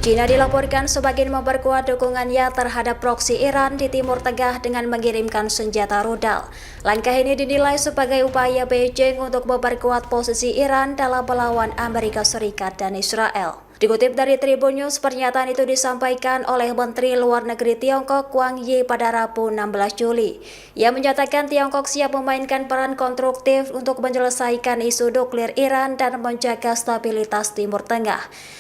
China dilaporkan semakin memperkuat dukungannya terhadap proksi Iran di Timur Tengah dengan mengirimkan senjata rudal. Langkah ini dinilai sebagai upaya Beijing untuk memperkuat posisi Iran dalam melawan Amerika Serikat dan Israel. Dikutip dari Tribun News, pernyataan itu disampaikan oleh Menteri Luar Negeri Tiongkok Wang Yi pada Rabu 16 Juli. Ia menyatakan Tiongkok siap memainkan peran konstruktif untuk menyelesaikan isu nuklir Iran dan menjaga stabilitas Timur Tengah.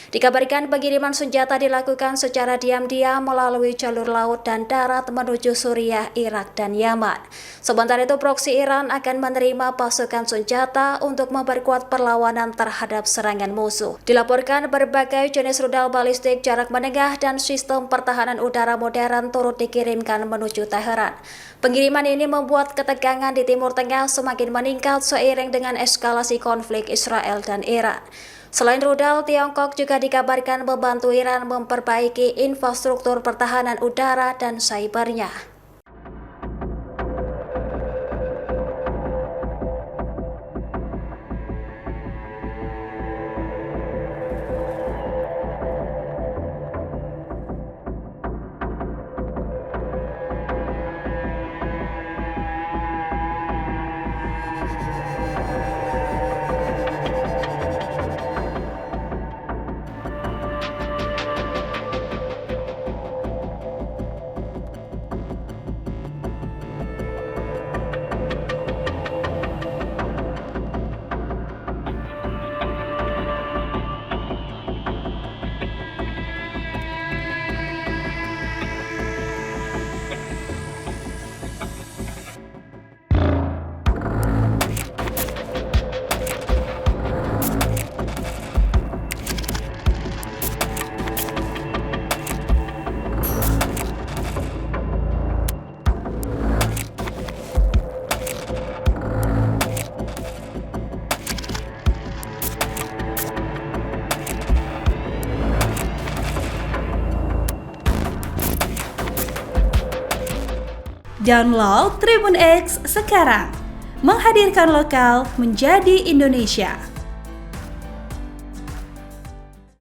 Dikabarkan pengiriman senjata dilakukan secara diam-diam melalui jalur laut dan darat menuju Suriah, Irak, dan Yaman. Sementara itu, proksi Iran akan menerima pasukan senjata untuk memperkuat perlawanan terhadap serangan musuh. Dilaporkan berbagai jenis rudal balistik jarak menengah dan sistem pertahanan udara modern turut dikirimkan menuju Teheran. Pengiriman ini membuat ketegangan di Timur Tengah semakin meningkat seiring dengan eskalasi konflik Israel dan Iran. Selain rudal, Tiongkok juga dikabarkan membantu Iran memperbaiki infrastruktur pertahanan udara dan cybernya. Download Tribun X sekarang, menghadirkan lokal menjadi Indonesia.